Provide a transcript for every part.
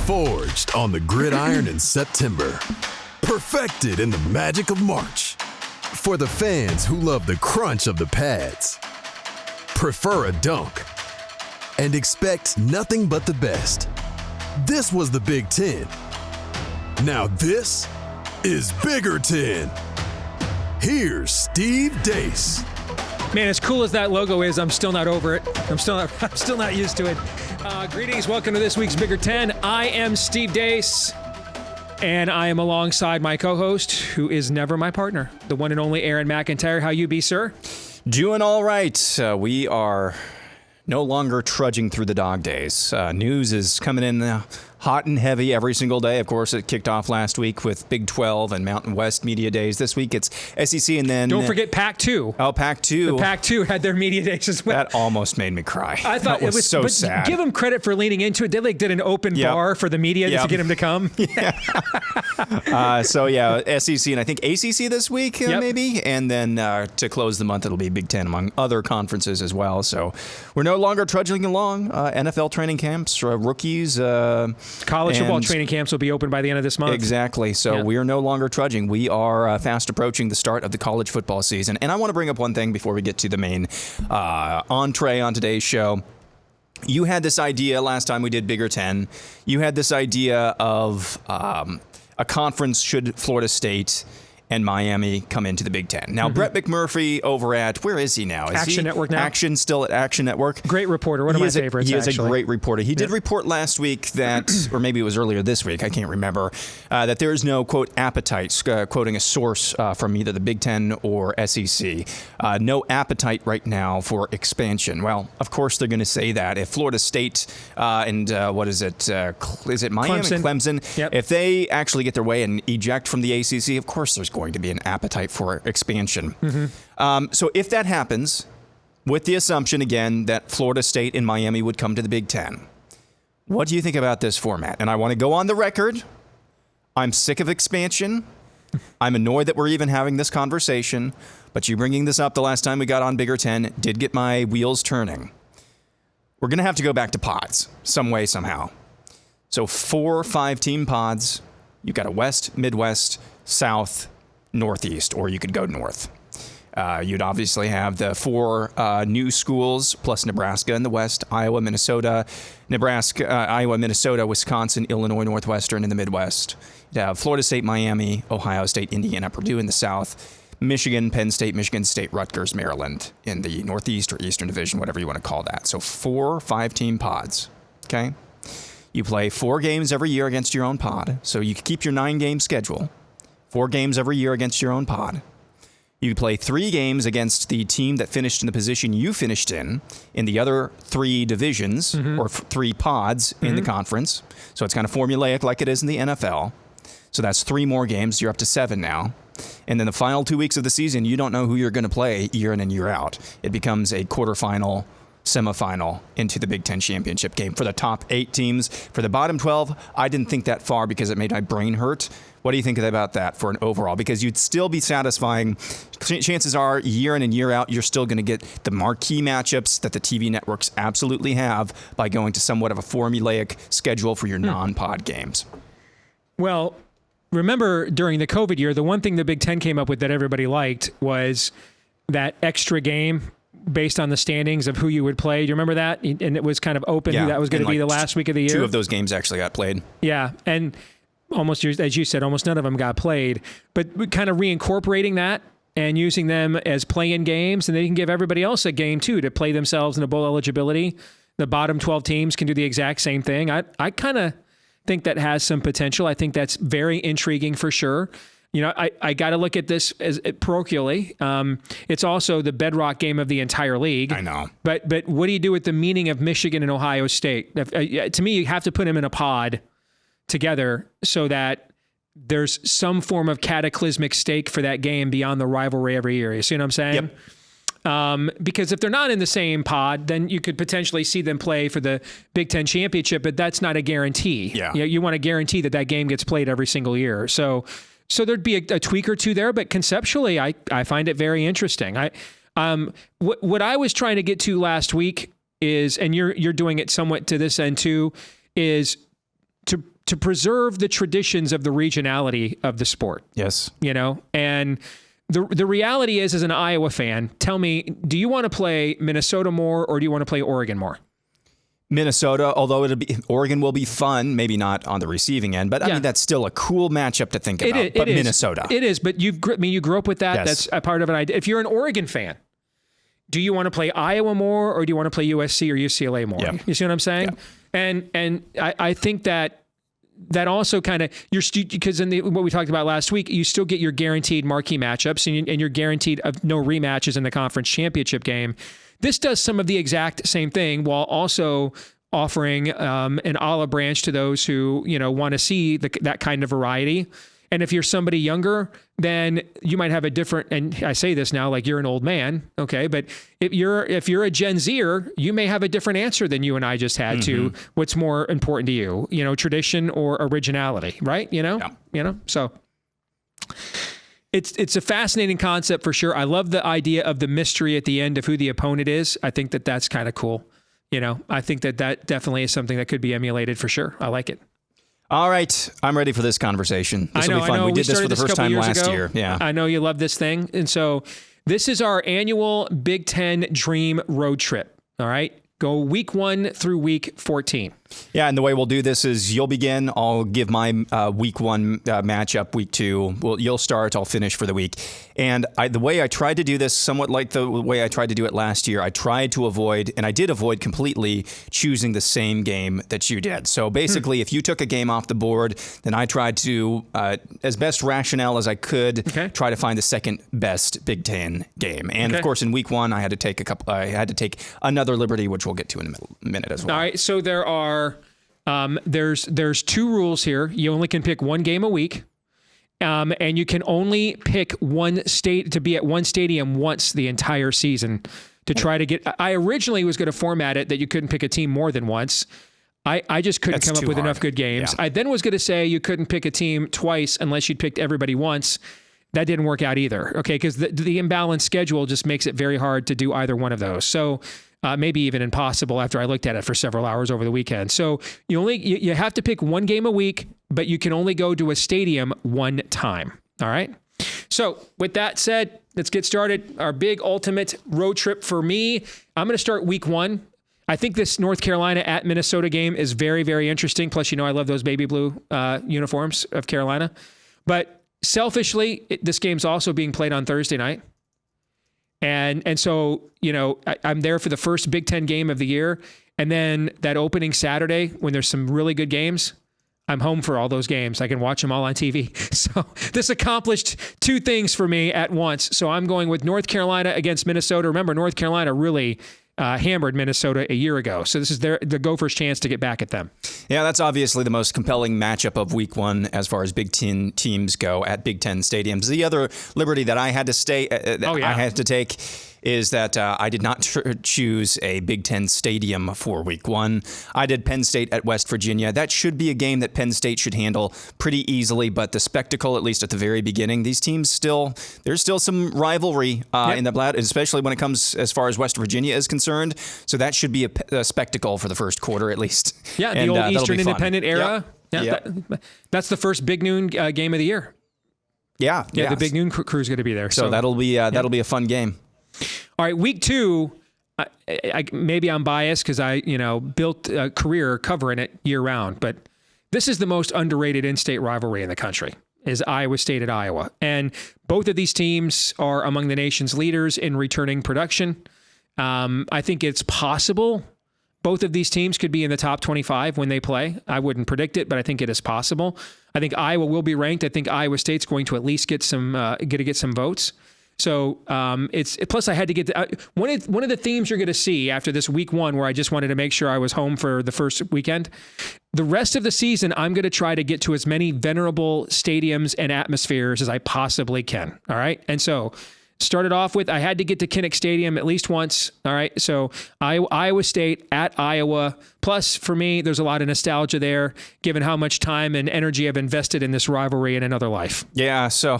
Forged on the gridiron in September. Perfected in the magic of March. For the fans who love the crunch of the pads. Prefer a dunk. And expect nothing but the best. This was the Big Ten. Now this is Bigger Ten. Here's Steve Dace. Man, as cool as that logo is, I'm still not over it. I'm still not used to it. Greetings, welcome to this week's Bigger Ten. I am Steve Dace, and I am alongside my co-host, who is never my partner, the one and only Aaron McIntyre. How you be, sir? Doing all right. We are no longer trudging through the dog days. News is coming in hot and heavy every single day. Of course, it kicked off last week with Big 12 and Mountain West Media Days. This week it's SEC and then... Don't forget Pac-2. Oh, Pac-2. The Pac-2 had their Media Days as well. That almost made me cry. I thought it was so sad. Give them credit for leaning into it. They did an open bar for the media to get them to come. SEC and I think ACC this week maybe. And then to close the month, it'll be Big Ten among other conferences as well. So we're no longer trudging along. NFL training camps, rookies... College football training camps will be open by the end of this month. Exactly. So we are no longer trudging. We are fast approaching the start of the college football season. And I want to bring up one thing before we get to the main entree on today's show. You had this idea last time we did Bigger Ten. You had this idea of a conference should Florida State and Miami come into the Big Ten. Now, Brett McMurphy over at, where is he now? Action Network now. Still at Action Network. Great reporter. One of my favorites, He is a great reporter. He did report last week that, or maybe it was earlier this week, I can't remember, that there is no, quote, appetite, quoting a source from either the Big Ten or SEC. No appetite right now for expansion. Well, of course they're going to say that. If Florida State and, is it Miami? Clemson. Yep. If they actually get their way and eject from the ACC, of course there's going to be an appetite for expansion. So if that happens, with the assumption, again, that Florida State and Miami would come to the Big Ten, what do you think about this format? And I want to go on the record. I'm sick of expansion. I'm annoyed that we're even having this conversation, but you bringing this up the last time we got on Bigger Ten did get my wheels turning. We're going to have to go back to pods some way, somehow. So 4 or 5 team pods. You've got a West, Midwest, South, Northeast, or you could go North. You'd obviously have the 4 new schools plus Nebraska in the West, Iowa, Minnesota, Wisconsin, Illinois, Northwestern in the Midwest. You'd have Florida State, Miami, Ohio State, Indiana, Purdue in the South, Michigan, Penn State, Michigan State, Rutgers, Maryland in the Northeast or Eastern Division, whatever you want to call that. So 4 5-team pods, okay? You play 4 games every year against your own pod, so you keep your 9-game schedule. 4 games every year against your own pod. You play 3 games against the team that finished in the position you finished in the other 3 divisions or 3 pods in the conference. So it's kind of formulaic like it is in the NFL. So that's 3 more games. You're up to 7 now. And then the final 2 weeks of the season, you don't know who you're going to play year in and year out. It becomes a quarterfinal, semifinal into the Big Ten championship game for the top 8 teams. For the bottom 12, I didn't think that far because it made my brain hurt. What do you think about that for an overall? Because you'd still be satisfying. Chances are, year in and year out, you're still going to get the marquee matchups that the TV networks absolutely have by going to somewhat of a formulaic schedule for your non-pod games. Well, remember during the COVID year, the one thing the Big Ten came up with that everybody liked was that extra game based on the standings of who you would play. Do you remember that? And it was kind of open who that was going to be the last week of the year. 2 of those games actually got played. Yeah, and almost, as you said, almost none of them got played. But kind of reincorporating that and using them as play-in games, and they can give everybody else a game, too, to play themselves in a bowl eligibility. The bottom 12 teams can do the exact same thing. I kind of think that has some potential. I think that's very intriguing for sure. You know, I got to look at this as parochially. It's also the bedrock game of the entire league. I know. But what do you do with the meaning of Michigan and Ohio State? To me, you have to put them in a pod together so that there's some form of cataclysmic stake for that game beyond the rivalry every year. You see what I'm saying? Yep. Because if they're not in the same pod, then you could potentially see them play for the Big Ten championship, but that's not a guarantee. Yeah. You want to guarantee that game gets played every single year. So there'd be a tweak or two there, but conceptually, I find it very interesting. What I was trying to get to last week is, and you're doing it somewhat to this end too, is to preserve the traditions of the regionality of the sport. Yes. And the reality is, as an Iowa fan, tell me, do you want to play Minnesota more or do you want to play Oregon more? Minnesota, although Oregon will be fun, maybe not on the receiving end, but I mean, that's still a cool matchup to think about. But Minnesota. It is, but you grew up with that. Yes. That's a part of an idea. If you're an Oregon fan, do you want to play Iowa more or do you want to play USC or UCLA more? Yeah. You see what I'm saying? Yeah. And I think that also kind of, because what we talked about last week, you still get your guaranteed marquee matchups and you're guaranteed of no rematches in the conference championship game. This does some of the exact same thing while also offering an olive branch to those who, want to see that kind of variety. And if you're somebody younger, then you might have a different, and I say this now like you're an old man, okay? But if you're a Gen Zer, you may have a different answer than you and I just had to what's more important to you, tradition or originality, right? So it's a fascinating concept for sure. I love the idea of the mystery at the end of who the opponent is. I think that that's kind of cool. I think that definitely is something that could be emulated for sure. I like it. All right. I'm ready for this conversation. This will be fun. We did this for the first time last year. Yeah. I know you love this thing. And so this is our annual Big Ten Dream Road Trip. All right. Go week 1 through week 14. Yeah, and the way we'll do this is you'll begin. I'll give my week 1 matchup. Week 2, you'll start. I'll finish for the week. And the way I tried to do this, somewhat like the way I tried to do it last year, I tried to avoid, and I did avoid completely, choosing the same game that you did. So basically, if you took a game off the board, then I tried to, as best rationale as I could, try to find the second best Big Ten game. And of course, in week 1, I had to take another liberty, which we'll get to in a minute as well. All right. So there are. There's 2 rules here. You only can pick 1 game a week, and you can only pick to be at one stadium once the entire season to try to get. I originally was going to format it that you couldn't pick a team more than once. I just couldn't come up with enough good games. Yeah. I then was going to say you couldn't pick a team twice unless you'd picked everybody once. That didn't work out either. Okay, because the imbalanced schedule just makes it very hard to do either one of those. So. Maybe even impossible after I looked at it for several hours over the weekend. So you have to pick 1 game a week, but you can only go to a stadium 1 time. All right. So with that said, let's get started. Our big ultimate road trip for me. I'm going to start week 1. I think this North Carolina at Minnesota game is very, very interesting. Plus, I love those baby blue uniforms of Carolina. But selfishly, this game's also being played on Thursday night. And so, I'm there for the first Big Ten game of the year. And then that opening Saturday, when there's some really good games, I'm home for all those games. I can watch them all on TV. So this accomplished 2 things for me at once. So I'm going with North Carolina against Minnesota. Remember, North Carolina really hammered Minnesota a year ago. So this is the Gophers' chance to get back at them. Yeah, that's obviously the most compelling matchup of week 1 as far as Big Ten teams go at Big Ten stadiums. The other liberty that I had to I had to take is that I did not choose a Big Ten stadium for week 1. I did Penn State at West Virginia. That should be a game that Penn State should handle pretty easily, but the spectacle, at least at the very beginning, these teams there's still some rivalry in the Blad, especially when it comes as far as West Virginia is concerned. So that should be a spectacle for the first quarter at least. Yeah, the old Eastern Independent era. Yep. Yeah, that's the first Big Noon game of the year. Yeah. The Big Noon crew is going to be there. So that'll be a fun game. All right, week 2, maybe I'm biased because I, built a career covering it year round, but this is the most underrated in-state rivalry in the country, is Iowa State at Iowa. And both of these teams are among the nation's leaders in returning production. I think it's possible both of these teams could be in the top 25 when they play. I wouldn't predict it, but I think it is possible. I think Iowa will be ranked. I think Iowa State's going to at least get some votes. So plus I had to get one of the themes you're going to see after this week 1, where I just wanted to make sure I was home for the first weekend. The rest of the season, I'm going to try to get to as many venerable stadiums and atmospheres as I possibly can. All right. And so started off with, I had to get to Kinnick Stadium at least once. All right. So Iowa State at Iowa. Plus for me, there's a lot of nostalgia there, given how much time and energy I've invested in this rivalry in another life. Yeah. So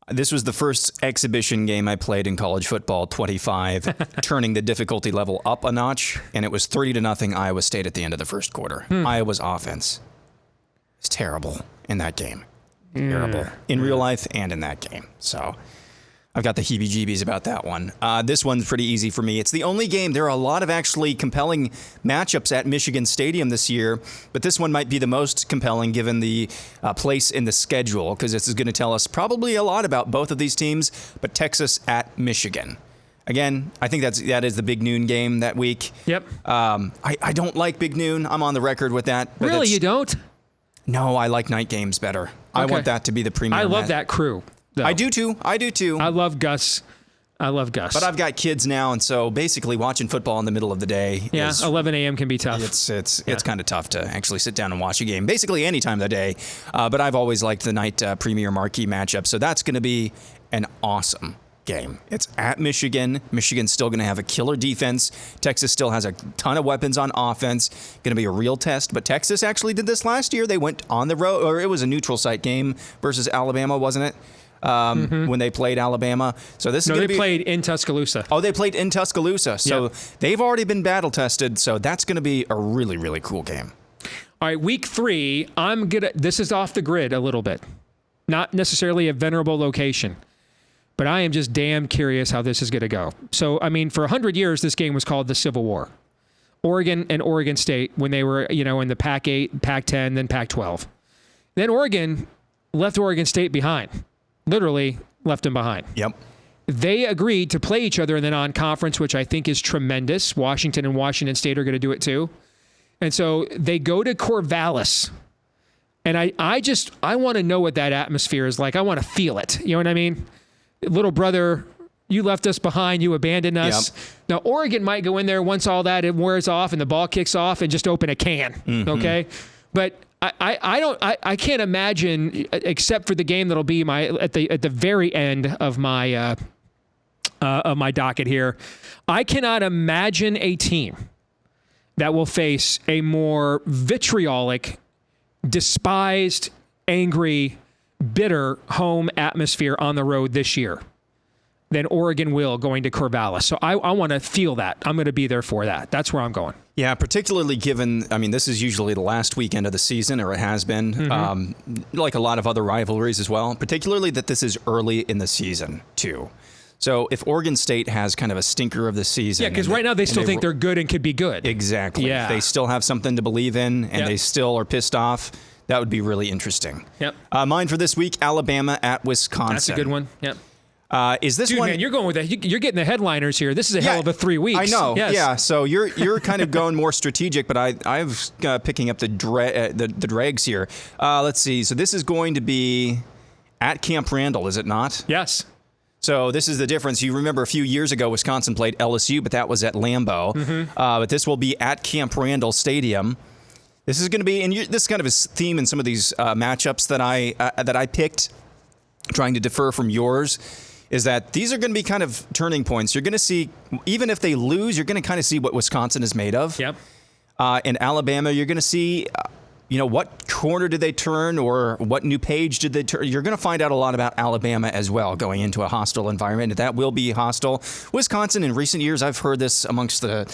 this was the first exhibition game I played in college football, 25, turning the difficulty level up a notch, and it was 30-0 Iowa State at the end of the first quarter. Iowa's offense is terrible in that game. Terrible in real life and in that game. So I've got the heebie-jeebies about that one. This one's pretty easy for me. It's the only game. There are a lot of actually compelling matchups at Michigan Stadium this year, but this one might be the most compelling given the place in the schedule, because this is going to tell us probably a lot about both of these teams, but Texas at Michigan. Again, I think that is the big noon game that week. Yep. I don't like big noon. I'm on the record with that. But Really, you don't? No, I like night games better. I want that to be the premier. I love that crew. Though. I do too. I love Gus. But I've got kids now, and so basically watching football in the middle of the day. Yeah, 11 a.m. can be tough. It's kind of tough to actually sit down and watch a game, basically any time of the day. But I've always liked the night premier marquee matchup, so that's going to be an awesome game. It's at Michigan. Michigan's still going to have a killer defense. Texas still has a ton of weapons on offense. Going to be a real test. But Texas actually did this last year. They went on the road, or it was a neutral site game versus Alabama, wasn't it? When they played Alabama. So this is going to be... they played in Tuscaloosa. Oh, they played in Tuscaloosa. So they've already been battle tested. So that's going to be a really, really cool game. All right, week 3, this is off the grid a little bit. Not necessarily a venerable location. But I am just damn curious how this is going to go. So, I mean, for 100 years, this game was called the Civil War. Oregon and Oregon State, when they were, in the Pac-8, Pac-10, then Pac-12. Then Oregon left Oregon State behind. Literally left them behind. Yep. They agreed to play each other in the non-conference, which I think is tremendous. Washington and Washington State are going to do it too. And so they go to Corvallis. And I want to know what that atmosphere is like. I want to feel it. You know what I mean? Little brother, you left us behind, you abandoned us. Yep. Now, Oregon might go in there once all that it wears off and the ball kicks off and just open a can, okay? But I can't imagine, except for the game that'll be at the very end of my docket here, I cannot imagine a team that will face a more vitriolic, despised, angry, bitter home atmosphere on the road this year than Oregon will going to Corvallis. So I want to feel that. I'm going to be there for that. That's where I'm going. Yeah, particularly given, this is usually the last weekend of the season, or it has been, like a lot of other rivalries as well, particularly that this is early in the season, too. So if Oregon State has kind of a stinker of the season... Yeah, because right now they still think they're good and could be good. Exactly. Yeah. They still have something to believe in, and they still are pissed off. That would be really interesting. Yep. Mine for this week, Alabama at Wisconsin. That's a good one. Yep. Is this Dude, one? Man, you're going with that. You're getting the headliners here. This is a hell of a 3 weeks. I know. Yes. Yeah. So you're kind of going more strategic, but I've picking up the dregs here. Let's see. So this is going to be at Camp Randall, is it not? Yes. So this is the difference. You remember a few years ago, Wisconsin played LSU, but that was at Lambeau. But this will be at Camp Randall Stadium. This is going to be, and this is kind of a theme in some of these matchups that I picked, trying to defer from yours, is that these are going to be kind of turning points. You're going to see, even if they lose, you're going to kind of see what Wisconsin is made of. Yep. In Alabama, you're going to see, what corner did they turn or what new page did they turn. You're going to find out a lot about Alabama as well going into a hostile environment. That will be hostile. Wisconsin, in recent years, I've heard this amongst the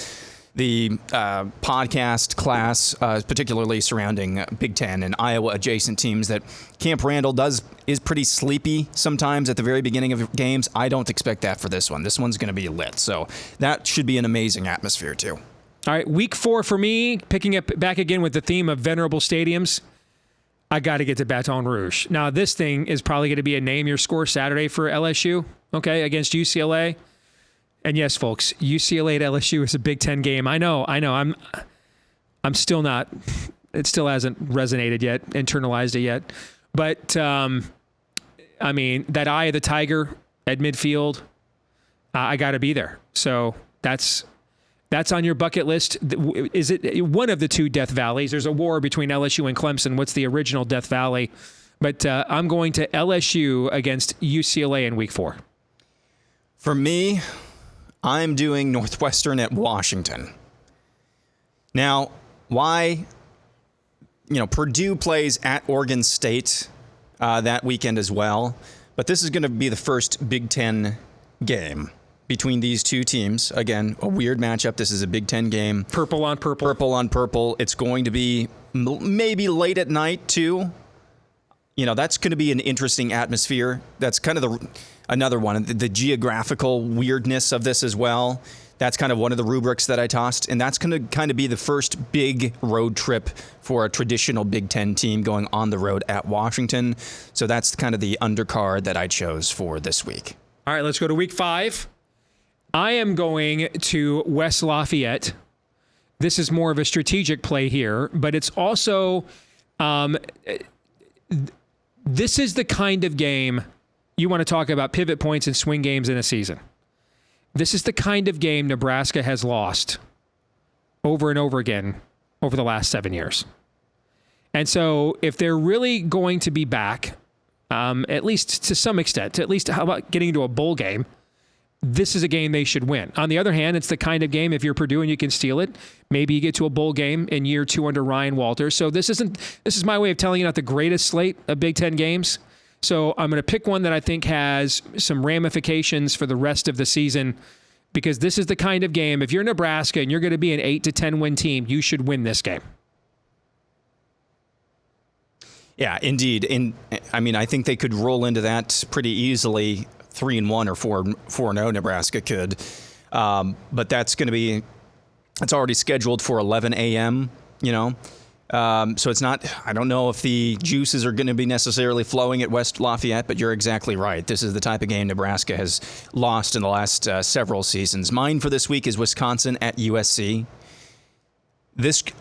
podcast class, particularly surrounding Big Ten and Iowa adjacent teams, that Camp Randall is pretty sleepy sometimes at the very beginning of games. I don't expect that for this one. This one's going to be lit. So that should be an amazing atmosphere too. All right, week 4 for me, picking up back again with the theme of venerable stadiums. I got to get to Baton Rouge. Now, this thing is probably going to be a name your score Saturday for LSU, okay, against UCLA. And yes, folks, UCLA at LSU is a Big Ten game. I know. I'm still not. It still hasn't resonated yet, internalized it yet. But that eye of the tiger at midfield, I got to be there. So that's on your bucket list. Is it one of the two Death Valleys? There's a war between LSU and Clemson. What's the original Death Valley? But I'm going to LSU against UCLA in week 4. For me, I'm doing Northwestern at Washington. Now, why? Purdue plays at Oregon State that weekend as well, but this is going to be the first Big Ten game between these two teams. Again, a weird matchup. This is a Big Ten game. Purple on purple. Purple on purple. It's going to be maybe late at night, too. That's going to be an interesting atmosphere. That's kind of another one, the geographical weirdness of this as well. That's kind of one of the rubrics that I tossed, and that's going to kind of be the first big road trip for a traditional Big Ten team going on the road at Washington. So that's kind of the undercard that I chose for this week. All right, let's go to week 5. I am going to West Lafayette. This is more of a strategic play here, but it's also this is the kind of game you want to talk about pivot points and swing games in a season. This is the kind of game Nebraska has lost over and over again over the last 7 years. And so if they're really going to be back, at least to some extent, at least how about getting into a bowl game, this is a game they should win. On the other hand, it's the kind of game, if you're Purdue and you can steal it, maybe you get to a bowl game in year 2 under Ryan Walters. So this is my way of telling you not the greatest slate of Big Ten games. So I'm going to pick one that I think has some ramifications for the rest of the season, because this is the kind of game, if you're Nebraska and you're going to be an 8 to 10 win team, you should win this game. Yeah, indeed. I think they could roll into that pretty easily. 3-1 or 4-0 Nebraska could. But that's going to be, it's already scheduled for 11 a.m., So it's not, I don't know if the juices are going to be necessarily flowing at West Lafayette, but you're exactly right. This is the type of game Nebraska has lost in the last several seasons. Mine for this week is Wisconsin at USC.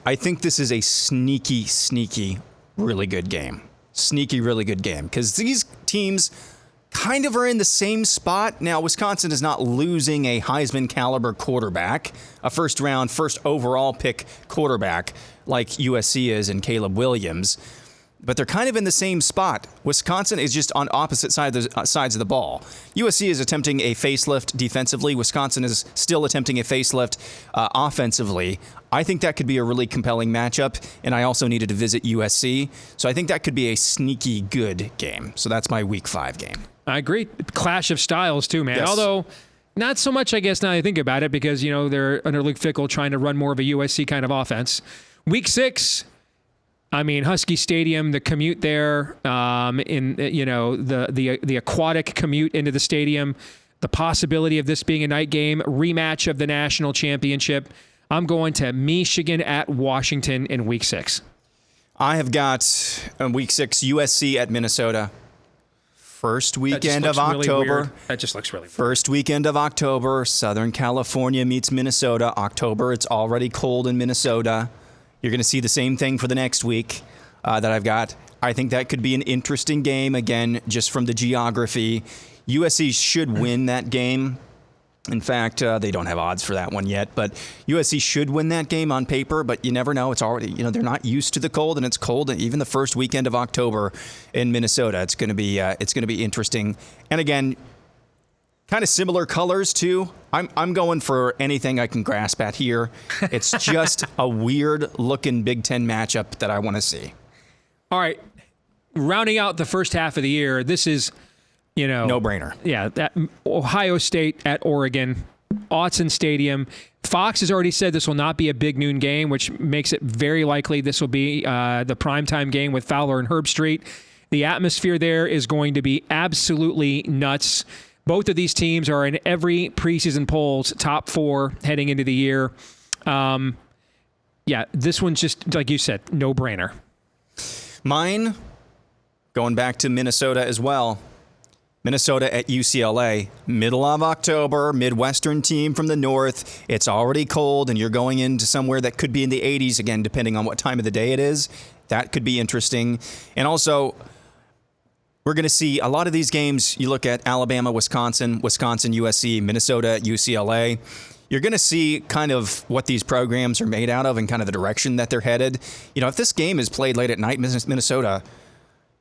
I think this is a sneaky, really good game. Sneaky, really good game. Because these teams kind of are in the same spot. Now, Wisconsin is not losing a Heisman caliber quarterback, a first overall pick quarterback like USC is and Caleb Williams, but they're kind of in the same spot. Wisconsin is just on opposite sides of the ball. USC is attempting a facelift defensively. Wisconsin is still attempting a facelift offensively. I think that could be a really compelling matchup, and I also needed to visit USC, so I think that could be a sneaky good game. So that's my Week 5 game. I agree. Clash of styles, too, man. Yes. Although, not so much, I guess, now that I think about it, because, they're under Luke Fickell trying to run more of a USC kind of offense. Week 6, Husky Stadium, the commute there, the aquatic commute into the stadium, the possibility of this being a night game, rematch of the national championship. I'm going to Michigan at Washington in Week 6. I have got Week 6 USC at Minnesota. First weekend of October. Really that just looks really weird. First weekend of October. Southern California meets Minnesota. October, it's already cold in Minnesota. You're going to see the same thing for the next week that I've got. I think that could be an interesting game, again, just from the geography. USC should win that game. In fact, they don't have odds for that one yet, but USC should win that game on paper, but you never know. It's already, they're not used to the cold, and it's cold even the first weekend of October in Minnesota. It's going to be interesting. And again, kind of similar colors too. I'm going for anything I can grasp at here. It's just a weird looking Big Ten matchup that I want to see. All right. Rounding out the first half of the year, this is, no-brainer. Yeah, that Ohio State at Oregon, Autzen Stadium. Fox has already said this will not be a big noon game, which makes it very likely this will be the primetime game with Fowler and Herbstreit. The atmosphere there is going to be absolutely nuts. Both of these teams are in every preseason polls top 4 heading into the year. This one's just, like you said, no-brainer. Mine, going back to Minnesota as well. Minnesota at UCLA, middle of October, Midwestern team from the north. It's already cold, and you're going into somewhere that could be in the 80s, again, depending on what time of the day it is. That could be interesting. And we're going to see a lot of these games. You look at Alabama, Wisconsin, USC, Minnesota, UCLA. You're going to see kind of what these programs are made out of and kind of the direction that they're headed. If this game is played late at night, Minnesota,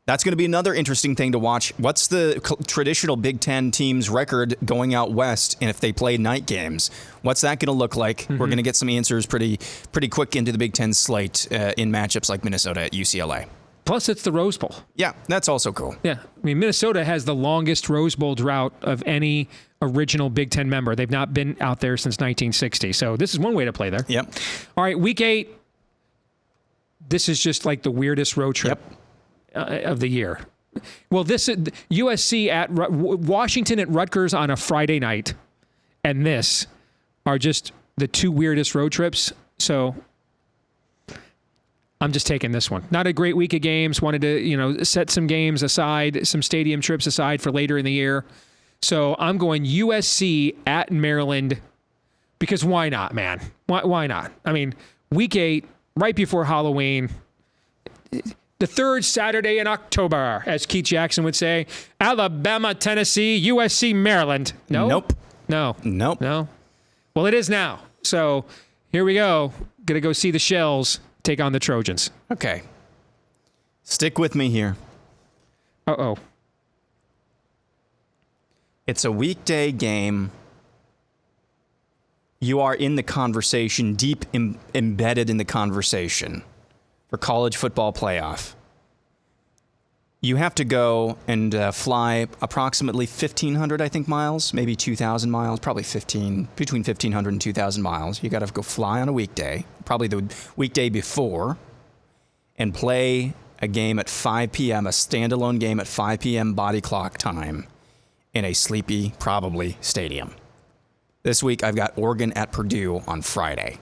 that's going to be another interesting thing to watch. What's the traditional Big Ten team's record going out west, and if they play night games? What's that going to look like? Mm-hmm. We're going to get some answers pretty quick into the Big Ten slate in matchups like Minnesota at UCLA. Plus, it's the Rose Bowl. Yeah, that's also cool. Yeah. I mean, Minnesota has the longest Rose Bowl drought of any original Big Ten member. They've not been out there since 1960. So this is one way to play there. Yep. All right, week 8. This is just like the weirdest road trip of the year. Well, this is USC at Washington at Rutgers on a Friday night, and this are just the two weirdest road trips. So I'm just taking this one. Not a great week of games. Wanted to, set some games aside, some stadium trips aside for later in the year. So I'm going USC at Maryland because why not, man? Why not? I mean, week 8, right before Halloween, the third Saturday in October, as Keith Jackson would say. Alabama, Tennessee, USC, Maryland. No? Nope. No. Nope. No. Well, it is now. So here we go. Going to go see the Shells take on the Trojans. Okay. Stick with me here. Uh-oh. It's a weekday game. You are in the conversation, deep embedded in the conversation for college football playoff. You have to go and fly approximately 1,500, I think, miles, maybe 2,000 miles, probably between 1,500 and 2,000 miles. You got to go fly on a weekday, probably the weekday before, and play a game at 5 p.m., a standalone game at 5 p.m. body clock time in a sleepy, probably, stadium. This week, I've got Oregon at Purdue on Friday.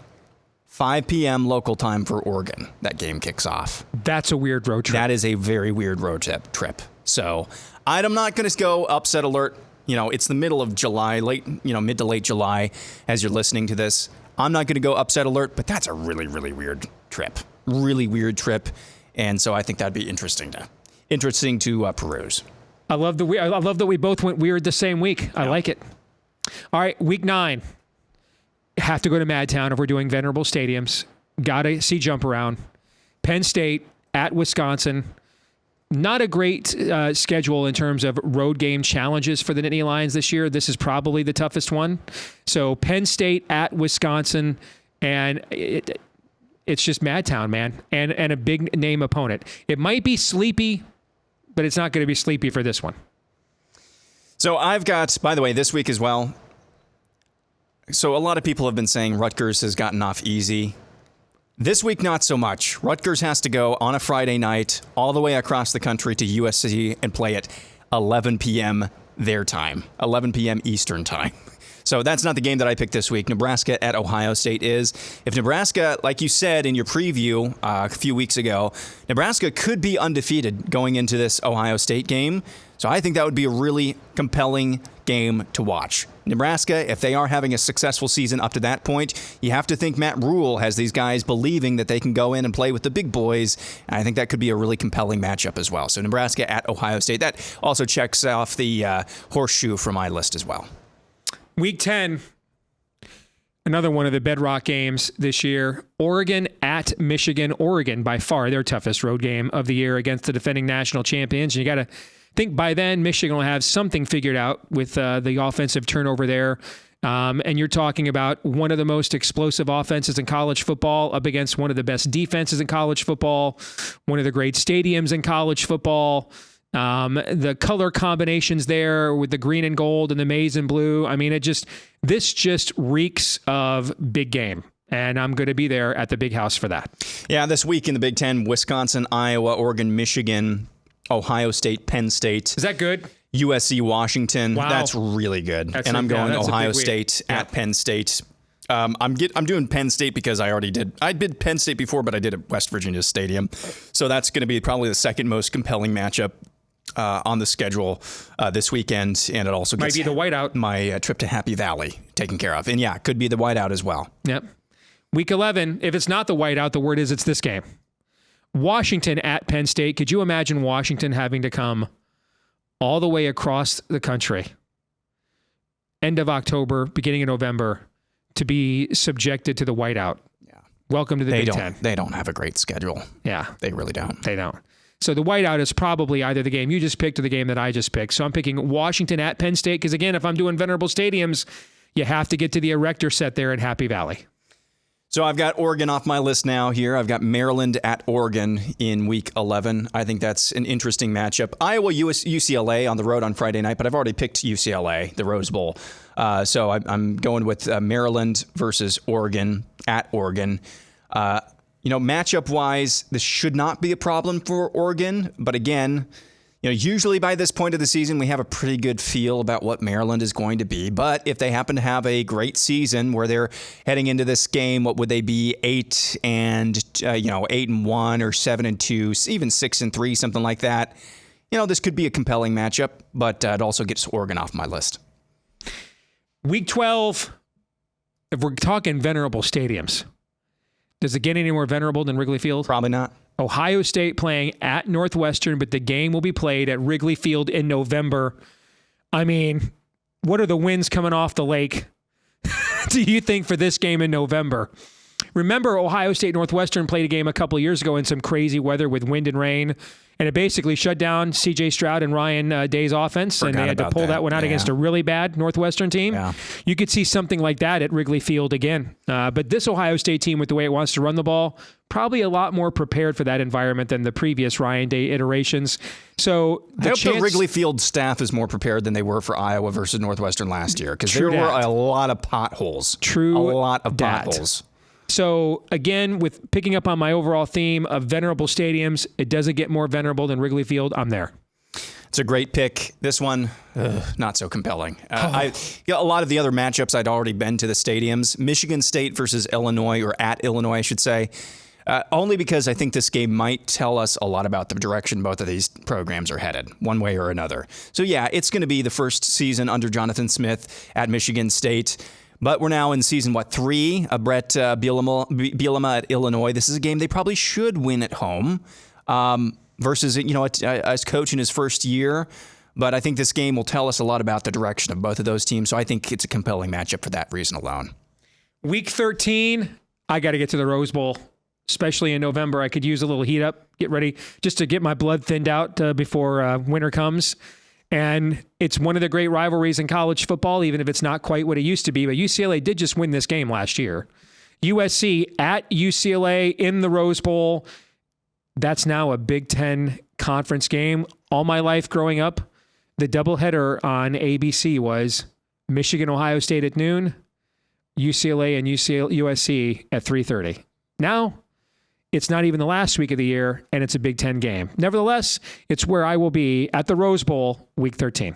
5 p.m. local time for Oregon. That game kicks off. That's a weird road trip. That is a very weird road trip. So I'm not going to go upset alert. It's the middle of July, mid to late July as you're listening to this. I'm not going to go upset alert, but that's a really, really weird trip. Really weird trip. And so I think that'd be interesting to peruse. I love that we both went weird the same week. I like it. All right, week 9. Have to go to Madtown if we're doing venerable stadiums. Got to see jump around. Penn State at Wisconsin. Not a great schedule in terms of road game challenges for the Nittany Lions this year. This is probably the toughest one. So Penn State at Wisconsin, and it's just Madtown, man, and a big name opponent. It might be sleepy, but it's not going to be sleepy for this one. So I've got, by the way, this week as well. So a lot of people have been saying Rutgers has gotten off easy. This week, not so much. Rutgers has to go on a Friday night all the way across the country to USC and play at 11 p.m. their time, 11 p.m. Eastern time. So that's not the game that I picked this week. Nebraska at Ohio State is. If Nebraska, like you said in your preview a few weeks ago, Nebraska could be undefeated going into this Ohio State game. So I think that would be a really compelling game to watch. Nebraska, if they are having a successful season up to that point, you have to think Matt Rule has these guys believing that they can go in and play with the big boys. And I think that could be a really compelling matchup as well. So Nebraska at Ohio State. That also checks off the horseshoe for my list as well. Week 10, another one of the bedrock games this year. Oregon at Michigan. Oregon, by far their toughest road game of the year against the defending national champions. And you got to think by then Michigan will have something figured out with the offensive turnover there. And you're talking about one of the most explosive offenses in college football up against one of the best defenses in college football, one of the great stadiums in college football. The color combinations there with the green and gold and the maize and blue. I mean, this just reeks of big game. And I'm going to be there at the Big House for that. Yeah, this week in the Big Ten, Wisconsin, Iowa, Oregon, Michigan, Ohio State, Penn State. Is that good? USC, Washington. Wow. That's really good. I'm going Ohio State at Penn State. I'm doing Penn State because I already did. I did Penn State before, but I did at West Virginia Stadium. So that's going to be probably the second most compelling matchup on the schedule this weekend, and it also might be the whiteout. My trip to Happy Valley taken care of, and yeah, it could be the whiteout as well. Yep. Week 11. If it's not the whiteout, the word is it's this game. Washington at Penn State. Could you imagine Washington having to come all the way across the country, end of October, beginning of November, to be subjected to the whiteout? Yeah. Welcome to the Big Ten. They don't have a great schedule. Yeah. They really don't. They don't. So the whiteout is probably either the game you just picked or the game that I just picked. So I'm picking Washington at Penn State because, again, if I'm doing venerable stadiums, you have to get to the erector set there in Happy Valley. So I've got Oregon off my list now here. I've got Maryland at Oregon in Week 11. I think that's an interesting matchup. Iowa, UCLA on the road on Friday night, but I've already picked UCLA, the Rose Bowl. So I'm going with Maryland versus Oregon at Oregon. Matchup-wise, this should not be a problem for Oregon. But again, usually by this point of the season, we have a pretty good feel about what Maryland is going to be. But if they happen to have a great season where they're heading into this game, what would they be? 8-1 or 7-2, even 6-3, something like that. This could be a compelling matchup, but it also gets Oregon off my list. Week 12, if we're talking venerable stadiums, does it get any more venerable than Wrigley Field? Probably not. Ohio State playing at Northwestern, but the game will be played at Wrigley Field in November. I mean, what are the winds coming off the lake, do you think, for this game in November? Remember, Ohio State Northwestern played a game a couple of years ago in some crazy weather with wind and rain, and it basically shut down C.J. Stroud and Ryan Day's offense, and they had to pull that one out against a really bad Northwestern team. Yeah. You could see something like that at Wrigley Field again. But this Ohio State team, with the way it wants to run the ball, probably a lot more prepared for that environment than the previous Ryan Day iterations. So I hope the Wrigley Field staff is more prepared than they were for Iowa versus Northwestern last year, because there were a lot of potholes. A lot of potholes. So, again, with picking up on my overall theme of venerable stadiums, it doesn't get more venerable than Wrigley Field. I'm there. It's a great pick. This one, not so compelling. A lot of the other matchups, I'd already been to the stadiums. Michigan State versus Illinois, or at Illinois, I should say. Only because I think this game might tell us a lot about the direction both of these programs are headed, one way or another. So, yeah, it's going to be the first season under Jonathan Smith at Michigan State. But we're now in season, 3 of Brett Bielema at Illinois. This is a game they probably should win at home versus, as coach in his first year. But I think this game will tell us a lot about the direction of both of those teams. So I think it's a compelling matchup for that reason alone. Week 13, I got to get to the Rose Bowl, especially in November. I could use a little heat up, get ready, just to get my blood thinned out before winter comes. And it's one of the great rivalries in college football, even if it's not quite what it used to be. But UCLA did just win this game last year. USC at UCLA in the Rose Bowl. That's now a Big Ten conference game. All my life growing up, the doubleheader on ABC was Michigan, Ohio State at noon, UCLA and USC at 3:30. Now, it's not even the last week of the year, and it's a Big Ten game. Nevertheless, it's where I will be at the Rose Bowl, Week 13.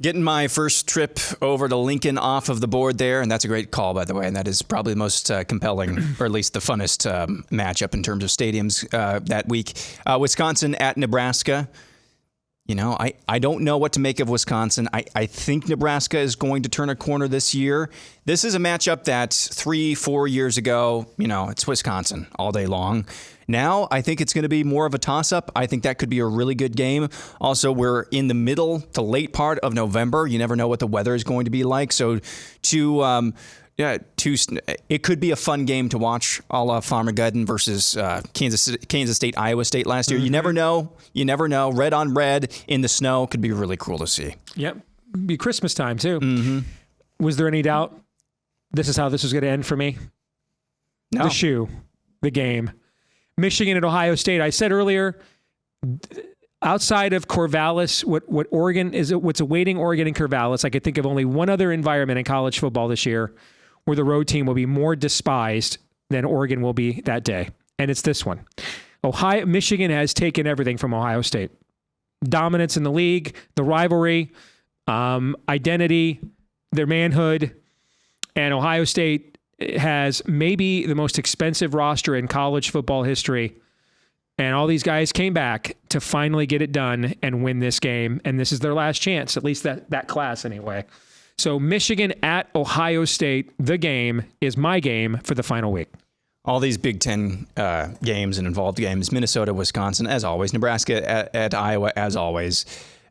Getting my first trip over to Lincoln off of the board there, and that's a great call, by the way, and that is probably the most compelling, or at least the funnest matchup in terms of stadiums that week. Wisconsin at Nebraska. I don't know what to make of Wisconsin. I think Nebraska is going to turn a corner this year. This is a matchup that 3-4 years ago, it's Wisconsin all day long. Now, I think it's going to be more of a toss-up. I think that could be a really good game. Also, we're in the middle to late part of November. You never know what the weather is going to be like. So it could be a fun game to watch, a la Farmageddon versus Kansas State, Iowa State last year. Mm-hmm. You never know. Red on red in the snow could be really cool to see. Yep. Be Christmas time, too. Mm-hmm. Was there any doubt this is how this was going to end for me? No. The shoe, the game. Michigan at Ohio State. I said earlier, outside of Corvallis, what Oregon is, what's awaiting Oregon and Corvallis, I could think of only one other environment in college football this year where the road team will be more despised than Oregon will be that day. And it's this one. Michigan has taken everything from Ohio State. Dominance in the league, the rivalry, identity, their manhood. And Ohio State has maybe the most expensive roster in college football history. And all these guys came back to finally get it done and win this game. And this is their last chance, at least that class anyway. So Michigan at Ohio State, the game is my game for the final week. All these Big Ten games and involved games, Minnesota, Wisconsin, as always, Nebraska at Iowa, as always.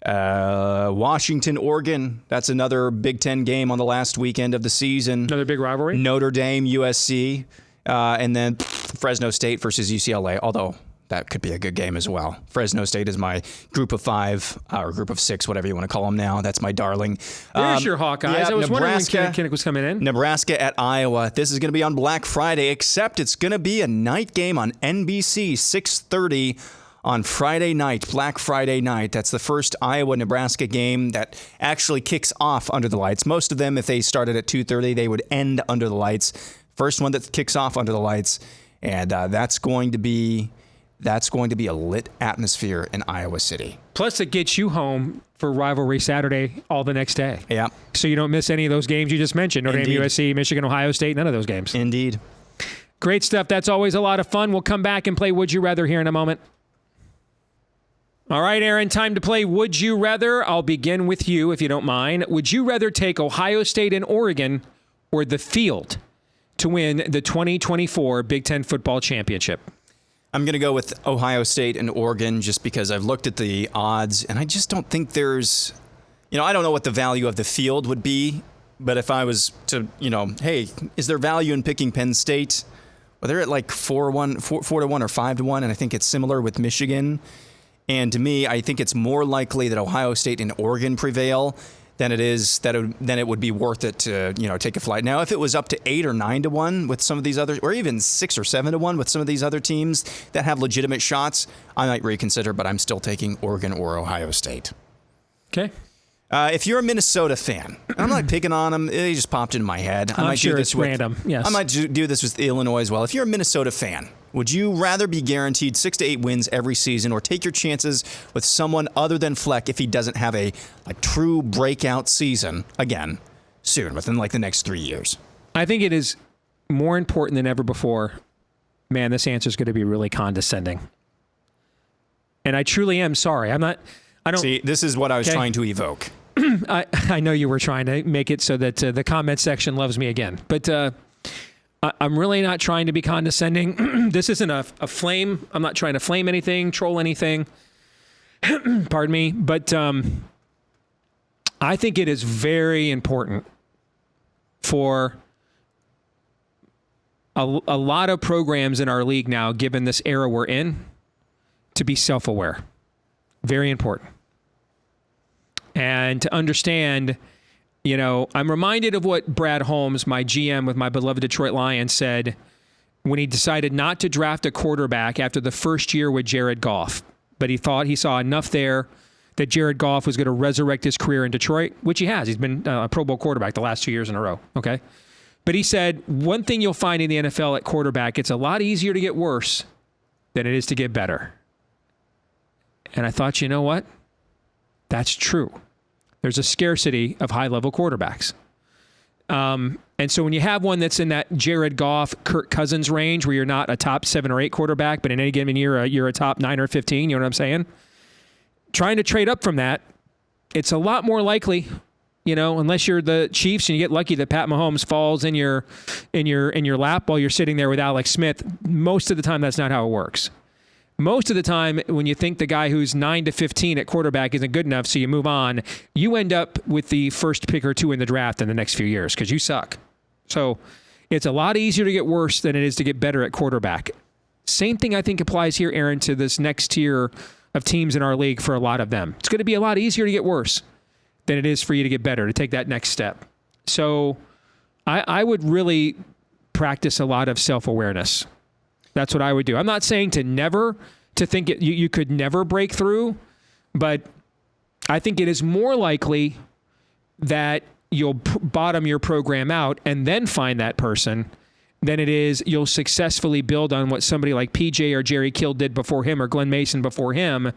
Washington, Oregon, that's another Big Ten game on the last weekend of the season. Another big rivalry. Notre Dame, USC, and then Fresno State versus UCLA, although that could be a good game as well. Fresno State is my group of 5 or group of 6, whatever you want to call them now. That's my darling. There's your Hawkeyes. Yeah, I was wondering when Nebraska, Kinnick was coming in. Nebraska at Iowa. This is going to be on Black Friday, except it's going to be a night game on NBC, 6:30 on Friday night, Black Friday night. That's the first Iowa-Nebraska game that actually kicks off under the lights. Most of them, if they started at 2:30, they would end under the lights. First one that kicks off under the lights, and that's going to be a lit atmosphere in Iowa City. Plus, it gets you home for Rivalry Saturday all the next day. Yeah. So you don't miss any of those games you just mentioned. Notre Dame, USC, Michigan, Ohio State, none of those games. Indeed. Great stuff. That's always a lot of fun. We'll come back and play Would You Rather here in a moment. All right, Aaron, time to play Would You Rather. I'll begin with you, if you don't mind. Would you rather take Ohio State and Oregon or the field to win the 2024 Big Ten Football Championship? I'm going to go with Ohio State and Oregon just because I've looked at the odds, and I just don't think there's, I don't know what the value of the field would be, but if I was to, hey, is there value in picking Penn State? Well, they're at like 4-1 or 5-1, and I think it's similar with Michigan. And to me, I think it's more likely that Ohio State and Oregon prevail than it would be worth it to take a flight. Now, if it was up to 8 or 9 to 1 with some of these other, or even 6 or 7 to 1 with some of these other teams that have legitimate shots, I might reconsider. But I'm still taking Oregon or Ohio State. Okay. If you're a Minnesota fan, I'm not picking on them. It just popped into my head. I'm sure it's random. Yes. I might do this with Illinois as well. If you're a Minnesota fan, would you rather be guaranteed 6 to 8 wins every season or take your chances with someone other than Fleck if he doesn't have a true breakout season again soon, within the next 3 years? I think it is more important than ever before. Man, this answer is going to be really condescending. And I truly am sorry. I don't See, this is what I was trying to evoke. I know you were trying to make it so that the comment section loves me again. But I'm really not trying to be condescending. This isn't a flame. I'm not trying to flame anything, troll anything. Pardon me. But I think it is very important for a lot of programs in our league now, given this era we're in, to be self-aware. Very important. And to understand, I'm reminded of what Brad Holmes, my GM with my beloved Detroit Lions, said when he decided not to draft a quarterback after the first year with Jared Goff. But he thought he saw enough there that Jared Goff was going to resurrect his career in Detroit, which he has. He's been a Pro Bowl quarterback the last 2 years in a row. Okay. But he said, one thing you'll find in the NFL at quarterback, it's a lot easier to get worse than it is to get better. And I thought, you know what? That's true. There's a scarcity of high-level quarterbacks. And so when you have one that's in that Jared Goff, Kirk Cousins range where you're not a top 7 or 8 quarterback, but in any given year you're a top 9 or 15, you know what I'm saying? Trying to trade up from that, it's a lot more likely, unless you're the Chiefs and you get lucky that Pat Mahomes falls in your lap while you're sitting there with Alex Smith. Most of the time that's not how it works. Most of the time, when you think the guy who's 9 to 15 at quarterback isn't good enough, so you move on, you end up with the first pick or 2 in the draft in the next few years because you suck. So it's a lot easier to get worse than it is to get better at quarterback. Same thing I think applies here, Aaron, to this next tier of teams in our league for a lot of them. It's going to be a lot easier to get worse than it is for you to get better, to take that next step. So I would really practice a lot of self-awareness. That's what I would do. I'm not saying to think you could never break through, but I think it is more likely that you'll bottom your program out and then find that person than it is you'll successfully build on what somebody like PJ or Jerry Kill did before him or Glenn Mason before him,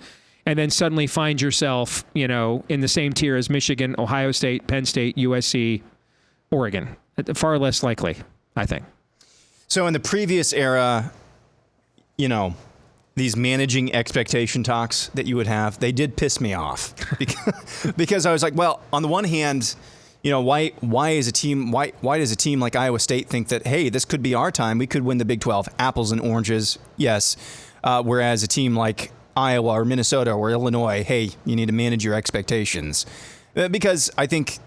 and then suddenly find yourself, in the same tier as Michigan, Ohio State, Penn State, USC, Oregon. Far less likely, I think. So in the previous era, these managing expectation talks that you would have, they did piss me off because I was like, well, on the one hand, why does a team like Iowa State think that, hey, this could be our time, we could win the Big 12, apples and oranges, yes. Whereas a team like Iowa or Minnesota or Illinois, hey, you need to manage your expectations. Because I think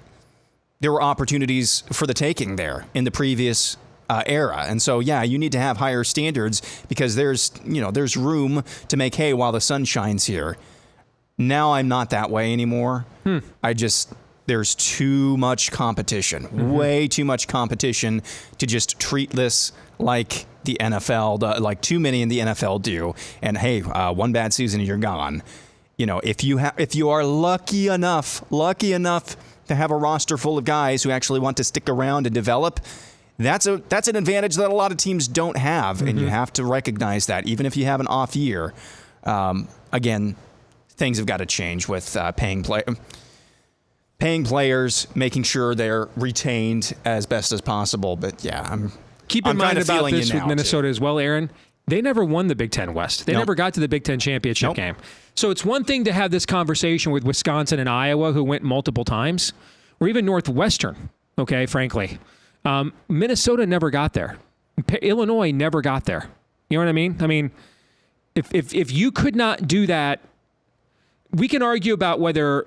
there were opportunities for the taking there in the previous era. And so, yeah, you need to have higher standards because there's room to make hay while the sun shines here. Now I'm not that way anymore. There's too much competition, way too much competition to just treat this like the NFL, like too many in the NFL do. And hey, one bad season and you're gone. If you are lucky enough to have a roster full of guys who actually want to stick around and develop, that's an advantage that a lot of teams don't have, and you have to recognize that even if you have an off year. Again, things have got to change with paying players, making sure they're retained as best as possible. But yeah, keep in mind about this with Minnesota as well, Aaron. They never won the Big Ten West. They never got to the Big Ten championship game. So it's one thing to have this conversation with Wisconsin and Iowa, who went multiple times, or even Northwestern, okay, frankly. Minnesota never got there. Illinois never got there. You know what I mean? I mean, if you could not do that, we can argue about whether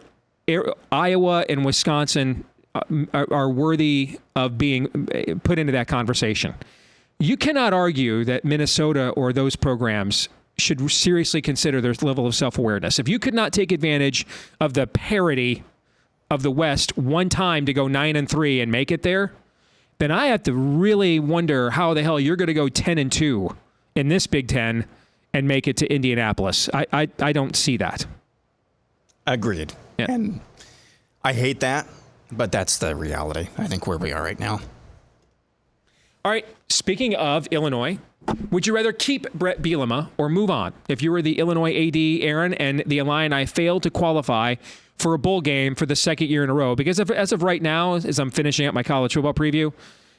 Iowa and Wisconsin are worthy of being put into that conversation. You cannot argue that Minnesota or those programs should seriously consider their level of self-awareness. If you could not take advantage of the parity of the West one time to go 9-3 and make it there, then I have to really wonder how the hell you're going to go 10-2 in this Big Ten and make it to Indianapolis. I don't see that. Agreed. Yeah. And I hate that, but that's the reality, I think, where we are right now. All right, speaking of Illinois, would you rather keep Brett Bielema or move on? If you were the Illinois AD, Aaron, and the Illini failed to qualify for a bowl game for the second year in a row, because as of right now, as I'm finishing up my college football preview,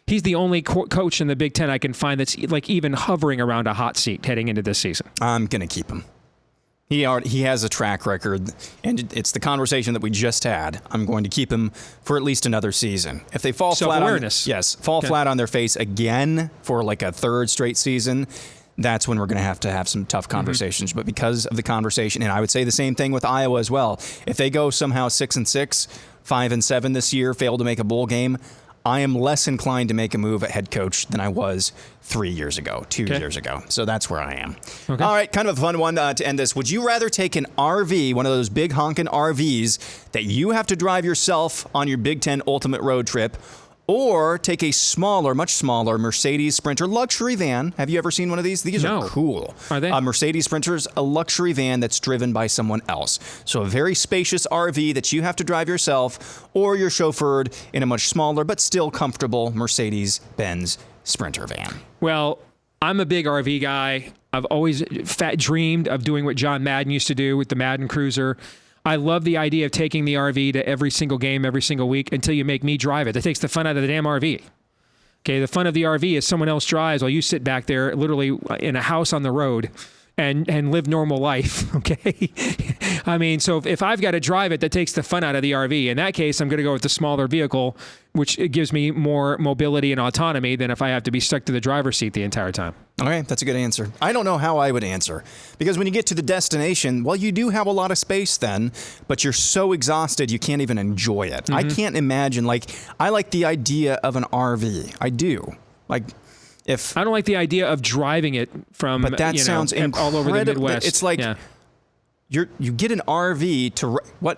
he's the only coach in the Big Ten I can find that's like even hovering around a hot seat heading into this season. I'm going to keep him. He has a track record, and it's the conversation that we just had. I'm going to keep him for at least another season. If they fall flat on their face again for like a third straight season, that's when we're going to have some tough conversations. But because of the conversation, and I would say the same thing with Iowa as well. If they go somehow 6-6, 5-7 this year, fail to make a bowl game, I am less inclined to make a move at head coach than I was 3 years ago, 2 years ago. So that's where I am. Okay. All right, kind of a fun one to end this. Would you rather take an RV, one of those big honking RVs that you have to drive yourself on your Big Ten Ultimate Road Trip, or take a much smaller Mercedes Sprinter luxury van? Have you ever seen one of these? These are cool. Are they? Mercedes Sprinter's a luxury van that's driven by someone else. So a very spacious RV that you have to drive yourself, or you're chauffeured in a much smaller but still comfortable Mercedes-Benz Sprinter van. Well, I'm a big RV guy. I've always dreamed of doing what John Madden used to do with the Madden Cruiser. I love the idea of taking the RV to every single game, every single week, until you make me drive it. That takes the fun out of the damn RV. Okay, the fun of the RV is someone else drives while you sit back there literally in a house on the road and live normal life, okay? I mean, so if I've got to drive it, that takes the fun out of the RV. In that case, I'm going to go with the smaller vehicle, which gives me more mobility and autonomy than if I have to be stuck to the driver's seat the entire time. Okay, that's a good answer. I don't know how I would answer, because when you get to the destination, well, you do have a lot of space then, but you're so exhausted you can't even enjoy it. I can't imagine, I like the idea of an RV. I do. I don't like the idea of driving it from, but that sounds all over the Midwest. It's like you get an RV to what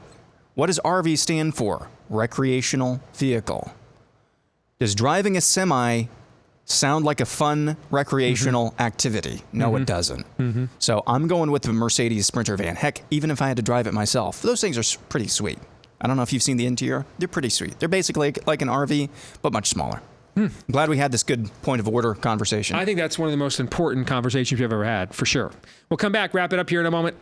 does RV stand for? Recreational vehicle. Does driving a semi sound like a fun recreational activity? No, it doesn't. So I'm going with the Mercedes Sprinter van. Heck, even if I had to drive it myself, those things are pretty sweet. I don't know if you've seen the interior. They're pretty sweet. They're basically like an RV, but much smaller. I'm glad we had this good point of order conversation. I think that's one of the most important conversations we've ever had, for sure. We'll come back, wrap it up here in a moment.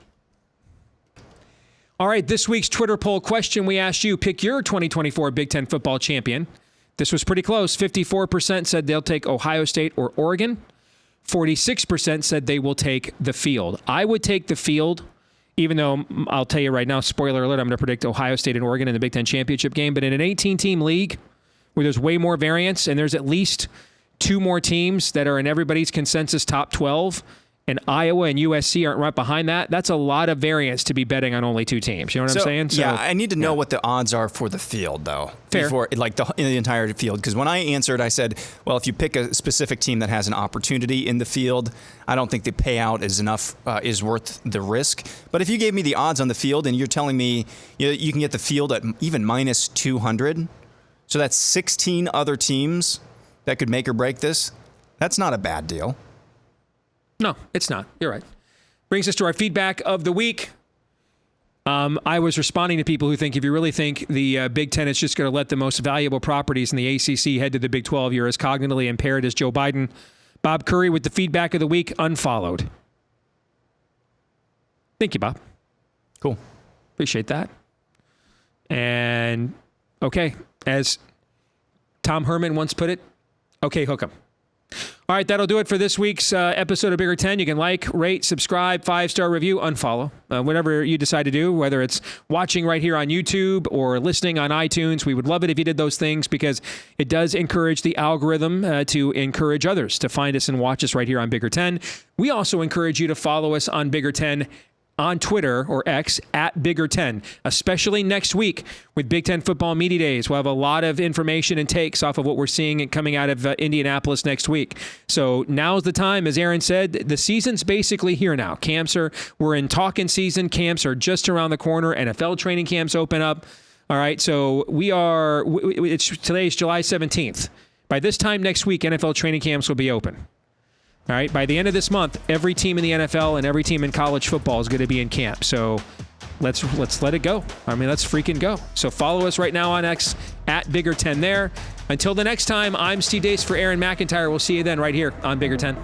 All right, this week's Twitter poll question, we asked you, pick your 2024 Big Ten football champion. This was pretty close. 54% said they'll take Ohio State or Oregon. 46% said they will take the field. I would take the field, even though I'll tell you right now, spoiler alert, I'm going to predict Ohio State and Oregon in the Big Ten championship game. But in an 18-team league where there's way more variance and there's at least two more teams that are in everybody's consensus top 12, and Iowa and USC aren't right behind that, that's a lot of variance to be betting on only 2 teams. You know what I'm saying? So, yeah, I need to know what the odds are for the field, though. Fair. Before, like in the entire field. Because when I answered, I said, well, if you pick a specific team that has an opportunity in the field, I don't think the payout is worth the risk. But if you gave me the odds on the field and you're telling me you can get the field at even minus 200, so that's 16 other teams that could make or break this, that's not a bad deal. No, it's not. You're right. Brings us to our feedback of the week. I was responding to people who think if you really think the Big Ten is just going to let the most valuable properties in the ACC head to the Big 12, you're as cognitively impaired as Joe Biden. Bob Curry with the feedback of the week, unfollowed. Thank you, Bob. Cool. Appreciate that. And, okay, as Tom Herman once put it, okay, hook 'em. All right, that'll do it for this week's episode of Bigger 10. You can like, rate, subscribe, 5-star review, unfollow. Whatever you decide to do, whether it's watching right here on YouTube or listening on iTunes, we would love it if you did those things because it does encourage the algorithm to encourage others to find us and watch us right here on Bigger 10. We also encourage you to follow us on Bigger 10 on Twitter or X at Bigger 10, especially next week with Big Ten Football Media Days. We'll have a lot of information and takes off of what we're seeing and coming out of Indianapolis next week. So now's the time, as Aaron said, the season's basically here now. We're in talking season. Camps are just around the corner. NFL training camps open up. All right, so today's July 17th. By this time next week, NFL training camps will be open. All right, by the end of this month, every team in the NFL and every team in college football is going to be in camp. So let's let it go. I mean, let's freaking go. So follow us right now on X at Bigger 10 there. Until the next time, I'm Steve Deace for Aaron McIntyre. We'll see you then right here on Bigger 10.